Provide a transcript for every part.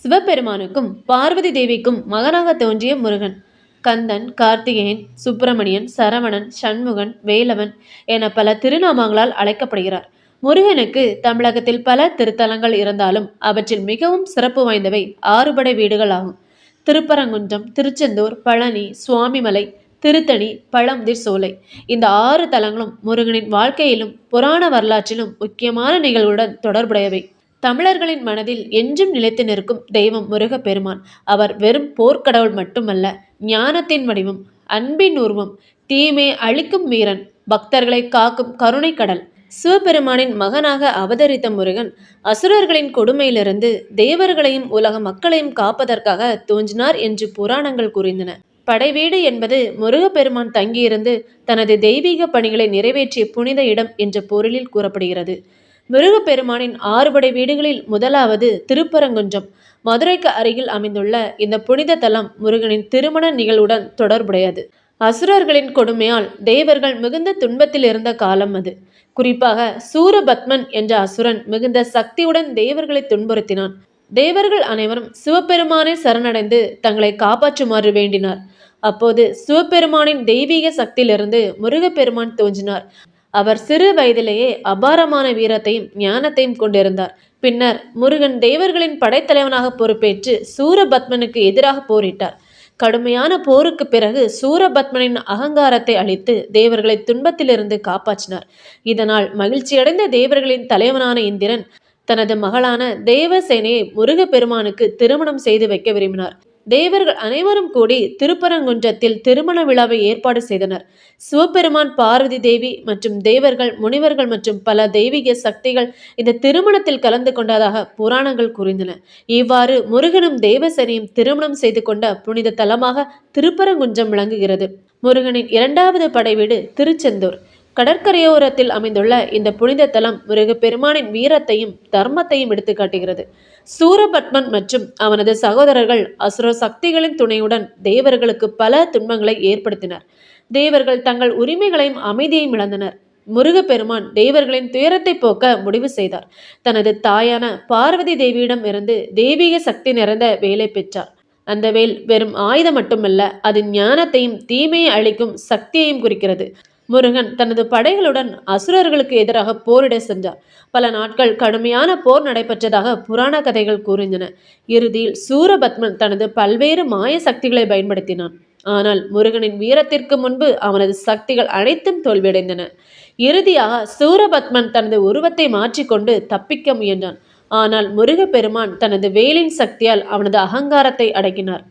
சிவபெருமானுக்கும் பார்வதி தேவிக்கும் மகனாக தோன்றிய முருகன். கந்தன், கார்த்திகேயன், சுப்பிரமணியன், சரவணன், சண்முகன், வேலவன் என பல திருநாமங்களால் அழைக்கப்படுகிறார். முருகனுக்கு தமிழகத்தில் பல திருத்தலங்கள் இருந்தாலும் அவற்றில் மிகவும் சிறப்பு வாய்ந்தவை 6 படை வீடுகள் ஆகும். திருப்பரங்குன்றம், திருச்செந்தூர், பழனி, சுவாமிமலை, திருத்தணி, பழமுதிர் சோலை இந்த 6 தலங்களும் முருகனின் வாழ்க்கையிலும் புராண வரலாற்றிலும் முக்கியமான நிகழ்வுடன் தொடர்புடையவை. தமிழர்களின் மனதில் என்றும் நிலைத்து நிற்கும் தெய்வம் முருகப்பெருமான். அவர் வெறும் போர்க்கடவுள் மட்டுமல்ல, ஞானத்தின் வடிவம், அன்பின் உருவம், தீமை அழிக்கும் வீரன், பக்தர்களை காக்கும் கருணை கடல். சிவபெருமானின் மகனாக அவதரித்த முருகன் அசுரர்களின் கொடுமையிலிருந்து தேவர்களையும் உலக மக்களையும் காப்பதற்காக தோன்றினார் என்று புராணங்கள் கூறிந்தன. படைவீடு என்பது முருகப்பெருமான் தங்கியிருந்து தனது தெய்வீக பணிகளை நிறைவேற்றிய புனித இடம் என்ற பொருளில் கூறப்படுகிறது. முருகப்பெருமானின் 6 படை வீடுகளில் முதலாவது திருப்பரங்குன்றம். மதுரைக்கு அருகில் அமைந்துள்ள இந்த புனித தலம் முருகனின் திருமண நிகழ்வுடன் தொடர்புடையது. அசுரர்களின் கொடுமையால் தேவர்கள் மிகுந்த துன்பத்தில் இருந்த காலம் அது. குறிப்பாக சூரபத்மன் என்ற அசுரன் மிகுந்த சக்தியுடன் தேவர்களை துன்புறுத்தினான். தேவர்கள் அனைவரும் சிவபெருமானை சரணடைந்து தங்களை காப்பாற்றுமாறு வேண்டினார். அப்போது சிவபெருமானின் தெய்வீக சக்தியிலிருந்து முருகப்பெருமான் தோன்றினார். அவர் சிறு வயதிலேயே அபாரமான வீரத்தையும் ஞானத்தையும் கொண்டிருந்தார். பின்னர் முருகன் தேவர்களின் படைத்தலைவனாக பொறுப்பேற்று சூரபத்மனுக்கு எதிராக போரிட்டார். கடுமையான போருக்கு பிறகு சூரபத்மனின் அகங்காரத்தை அழித்து தேவர்களை துன்பத்திலிருந்து காப்பாற்றினார். இதனால் மகிழ்ச்சியடைந்த தேவர்களின் தலைவனான இந்திரன் தனது மகளான தேவசேனையை முருகப்பெருமானுக்கு திருமணம் செய்து வைக்க விரும்பினார். தேவர்கள் அனைவரும் கூடி திருப்பரங்குன்றத்தில் திருமண விழாவை ஏற்பாடு செய்தனர். சிவபெருமான், பார்வதி தேவி மற்றும் தேவர்கள், முனிவர்கள் மற்றும் பல தெய்வீக சக்திகள் இந்த திருமணத்தில் கலந்து கொண்டதாக புராணங்கள் கூறின. இவ்வாறு முருகனும் தேவசேனையும் திருமணம் செய்து கொண்ட புனித தலமாக திருப்பரங்குன்றம் விளங்குகிறது. முருகனின் 2வது படைவீடு திருச்செந்தூர். கடற்கரையோரத்தில் அமைந்துள்ள இந்த புனித தலம் முருகப்பெருமானின் வீரத்தையும் தர்மத்தையும் எடுத்து காட்டுகிறது. சூரபத்மன் மற்றும் அவனது சகோதரர்கள் அசுர சக்திகளின் துணையுடன் தேவர்களுக்கு பல துன்பங்களை ஏற்படுத்தினர். தேவர்கள் தங்கள் உரிமைகளையும் அமைதியையும் இழந்தனர். முருகப்பெருமான் தேவர்களின் துயரத்தை போக்க முடிவு செய்தார். தனது தாயான பார்வதி தேவியிடம் இருந்து தெய்வீக சக்தி நிறைந்த வேலை பெற்றார். அந்த வேல் வெறும் ஆயுதம் மட்டுமல்ல, அது ஞானத்தையும் தீமையை அழிக்கும் சக்தியையும் குறிக்கிறது. முருகன் தனது படைகளுடன் அசுரர்களுக்கு எதிராக போரிட சென்றார். பல நாட்கள் கடுமையான போர் நடைபெற்றதாக புராண கதைகள் கூறின. இறுதியில் சூரபத்மன் தனது பல்வேறு மாய சக்திகளை பயன்படுத்தினான். ஆனால் முருகனின் வீரத்திற்கு முன்பு அவனது சக்திகள் அனைத்தும் தோல்வியடைந்தன. இறுதியாக சூரபத்மன் தனது உருவத்தை மாற்றிக்கொண்டு தப்பிக்க முயன்றான். ஆனால் முருகப்பெருமான் தனது வேலின் சக்தியால் அவனது அகங்காரத்தை அடக்கினார்.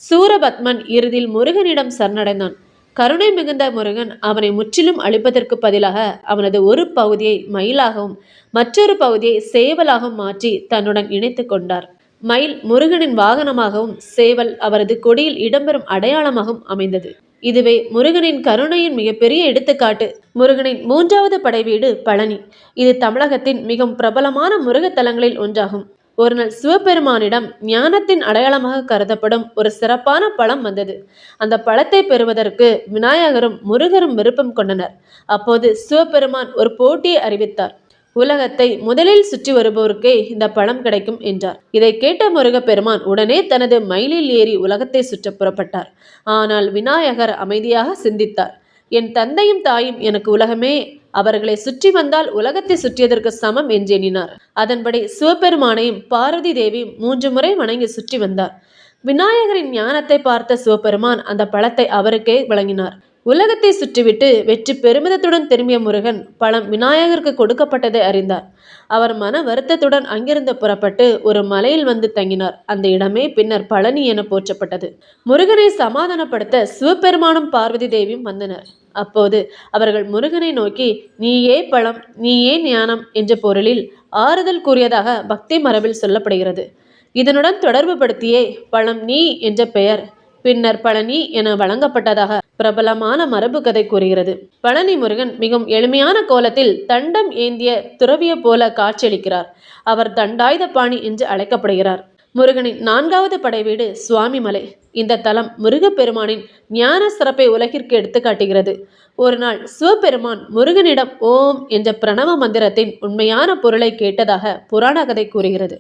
சூரபத்மன் இறுதியில் முருகனிடம் சரணடைந்தான். கருணை மிகுந்த முருகன் அவனை முற்றிலும் அழிப்பதற்கு பதிலாக அவனது ஒரு பகுதியை மயிலாகவும் மற்றொரு பகுதியை சேவலாகவும் மாற்றி தன்னுடன் இணைத்து கொண்டார். மயில் முருகனின் வாகனமாகவும் சேவல் அவரது கொடியில் இடம்பெறும் அடையாளமாகவும் அமைந்தது. இதுவே முருகனின் கருணையின் மிகப்பெரிய எடுத்துக்காட்டு. முருகனின் 3வது படைவீடு பழனி. இது தமிழகத்தின் மிகவும் பிரபலமான முருகத்தலங்களில் ஒன்றாகும். ஒரு நாள் சிவபெருமானிடம் ஞானத்தின் அடையாளமாக கருதப்படும் ஒரு சிறப்பான பழம் வந்தது. அந்த பழத்தை பெறுவதற்கு விநாயகரும் முருகரும் விருப்பம் கொண்டனர். அப்போது சிவபெருமான் ஒரு போட்டியை அறிவித்தார். உலகத்தை முதலில் சுற்றி வருபவருக்கே இந்த பழம் கிடைக்கும் என்றார். இதை கேட்ட முருகப்பெருமான் உடனே தனது மயிலில் ஏறி உலகத்தை சுற்ற புறப்பட்டார். ஆனால் விநாயகர் அமைதியாக சிந்தித்தார். என் தந்தையும் தாயும் எனக்கு உலகமே, அவர்களை சுற்றி வந்தால் உலகத்தை சுற்றியதற்கு சமம் என்று எண்ணினார். அதன்படி சிவபெருமானையும் பார்வதி தேவியும் 3 முறை வணங்கி சுற்றி வந்தார். விநாயகரின் ஞானத்தை பார்த்த சிவபெருமான் அந்த பழத்தை அவருக்கே வழங்கினார். உலகத்தை சுற்றிவிட்டு வெற்றி பெருமிதத்துடன் திரும்பிய முருகன் பழம் விநாயகருக்கு கொடுக்கப்பட்டதை அறிந்தார். அவர் மன வருத்தத்துடன் அங்கிருந்து புறப்பட்டு ஒரு மலையில் வந்து தங்கினார். அந்த இடமே பின்னர் பழனி என போற்றப்பட்டது. முருகனை சமாதானப்படுத்த சிவபெருமானும் பார்வதி தேவியும் வந்தனர். அப்போது அவர்கள் முருகனை நோக்கி, நீயே பழம், நீயே ஞானம் என்ற பொருளில் ஆறுதல் கூறியதாக பக்தி மரபில் சொல்லப்படுகிறது. இதனுடன் தொடர்பு படுத்தியே பழம் நீ என்ற பெயர் பின்னர் பழனி என வழங்கப்பட்டதாக பிரபலமான மரபு கதை கூறுகிறது. பழனி முருகன் மிகவும் எளிமையான கோலத்தில் தண்டம் ஏந்திய துறவிய போல காட்சியளிக்கிறார். அவர் தண்டாயுத பாணி என்று அழைக்கப்படுகிறார். முருகனின் 4வது படைவீடு சுவாமிமலை. இந்த தலம் முருகப்பெருமானின் ஞான சிறப்பை உலகிற்கு எடுத்து காட்டுகிறது. ஒரு நாள் சிவபெருமான் முருகனிடம் ஓம் என்ற பிரணவ மந்திரத்தின் உண்மையான பொருளை கேட்டதாக புராண கதை கூறுகிறது.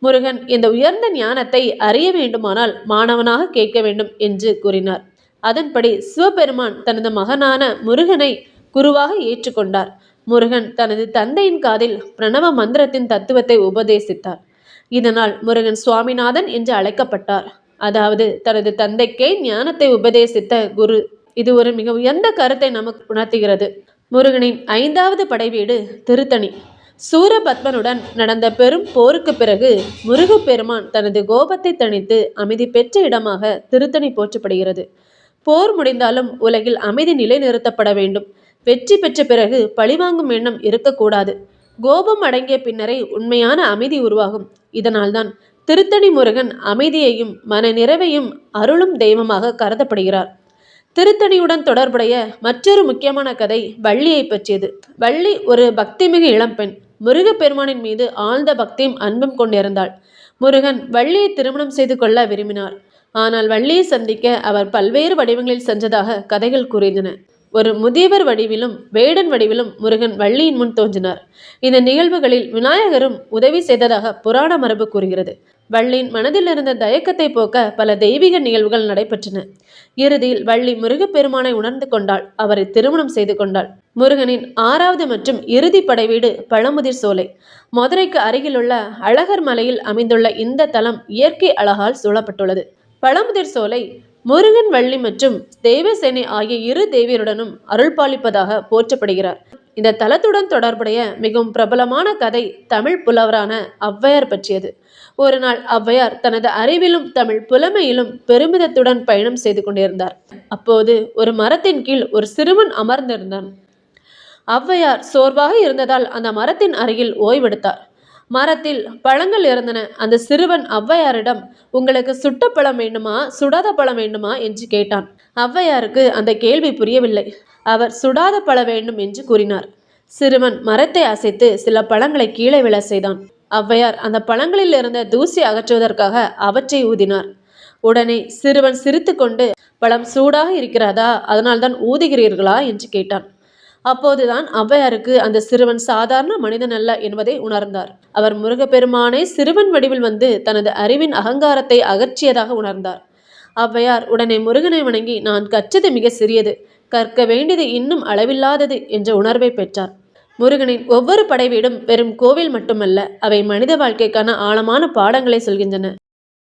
முருகன் இந்த உயர்ந்த ஞானத்தை அறிய வேண்டுமானால் மாணவனாக கேட்க வேண்டும் என்று கூறினார். அதன்படி சிவபெருமான் தனது மகனான முருகனை குருவாக ஏற்றுக்கொண்டார். முருகன் தனது தந்தையின் காதில் பிரணவ மந்திரத்தின் தத்துவத்தை உபதேசித்தார். இதனால் முருகன் சுவாமிநாதன் என்று அழைக்கப்பட்டார். அதாவது தனது தந்தைக்கே ஞானத்தை உபதேசித்த குரு. இது ஒரு மிக உயர்ந்த கருத்தை நமக்கு உணர்த்துகிறது. முருகனின் 5வது படைவீடு திருத்தணி. சூரபத்மனுடன் நடந்த பெரும் போருக்கு பிறகு முருகப்பெருமான் தனது கோபத்தை தணித்து அமைதி பெற்ற இடமாக திருத்தணி போற்றப்படுகிறது. போர் முடிந்தாலும் உலகில் அமைதி நிலைநிறுத்தப்பட வேண்டும். வெற்றி பெற்ற பிறகு பழிவாங்கும் எண்ணம் இருக்கக்கூடாது. கோபம் அடங்கிய பின்னரே உண்மையான அமைதி உருவாகும். இதனால்தான் திருத்தணி முருகன் அமைதியையும் மன நிறைவையும் அருளும் தெய்வமாக கருதப்படுகிறார். திருத்தணியுடன் தொடர்புடைய மற்றொரு முக்கியமான கதை வள்ளியை பற்றியது. வள்ளி ஒரு பக்திமிகு இளம்பெண். முருகப்பெருமானின் மீது ஆழ்ந்த பக்தியும் அன்பும் கொண்டிருந்தாள். முருகன் வள்ளியை திருமணம் செய்து கொள்ள விரும்பினார். ஆனால் வள்ளியை சந்திக்க அவர் பல்வேறு வடிவங்களில் சென்றதாக கதைகள் கூறின. ஒரு முதியவர் வடிவிலும் வேடன் வடிவிலும் முருகன் வள்ளியின் முன் தோன்றினார். இந்த நிகழ்வுகளில் விநாயகரும் உதவி செய்ததாக புராண மரபு கூறுகிறது. வள்ளியின் மனதில் இருந்த தயக்கத்தை போக்க பல தெய்வீக நிகழ்வுகள் நடைபெற்றன. இறுதியில் வள்ளி முருகப்பெருமானை உணர்ந்து கொண்டாள். அவரை திருமணம் செய்து கொண்டாள். முருகனின் 6வது மற்றும் இறுதி படைவீடு பழமுதிர் சோலை. மதுரைக்கு அருகிலுள்ள அழகர் மலையில் அமைந்துள்ள இந்த தலம் இயற்கை அழகால் சூழப்பட்டுள்ளது. பழமுதிர் சோலை முருகன், வள்ளி மற்றும் தெய்வசேனை ஆகிய இரு தேவியருடனும் அருள்பாலிப்பதாக போற்றப்படுகிறார். இந்த தலத்துடன் தொடர்புடைய மிகவும் பிரபலமான கதை தமிழ் புலவரான ஔவையார் பற்றியது. ஒரு நாள் ஔவையார் தனது அறிவிலும் தமிழ் புலமையிலும் பெருமிதத்துடன் பயணம் செய்து கொண்டிருந்தார். அப்போது ஒரு மரத்தின் கீழ் ஒரு சிறுவன் அமர்ந்திருந்தான். ஔவையார் சோர்வாக இருந்ததால் அந்த மரத்தின் அருகில் ஓய்வெடுத்தார். மரத்தில் பழங்கள் இருந்தன. அந்த சிறுவன் ஔவையாரிடம், உங்களுக்கு சுட்ட பழம் வேண்டுமா சுடாத பழம் வேண்டுமா என்று கேட்டான். ஔவையாருக்கு அந்த கேள்வி புரியவில்லை. அவர் சுடாத பழம் வேண்டும் என்று கூறினார். சிறுவன் மரத்தை அசைத்து சில பழங்களை கீழே விழ செய்தான். ஔவையார் அந்த பழங்களில் இருந்த தூசி அகற்றுவதற்காக அவற்றை ஊதினார். உடனே சிறுவன் சிரித்து கொண்டு, பழம் சூடாக இருக்கிறதா, அதனால்தான் ஊதுகிறீர்களா என்று கேட்டான். அப்போதுதான் ஔவையாருக்கு அந்த சிறுவன் சாதாரண மனிதன் அல்ல என்பதை உணர்ந்தார். அவர் முருகப்பெருமானை சிறுவன் வடிவில் வந்து தனது அறிவின் அகங்காரத்தை அகற்றியதாக உணர்ந்தார். ஔவையார் உடனே முருகனை வணங்கி, நான் கற்றது மிக சிறியது, கற்க வேண்டியது இன்னும் அளவில்லாதது என்ற உணர்வை பெற்றார். முருகனின் ஒவ்வொரு படைவீடும் வெறும் கோவில் மட்டுமல்ல, அவை மனித வாழ்க்கைக்கான ஆழமான பாடங்களை சொல்கின்றன.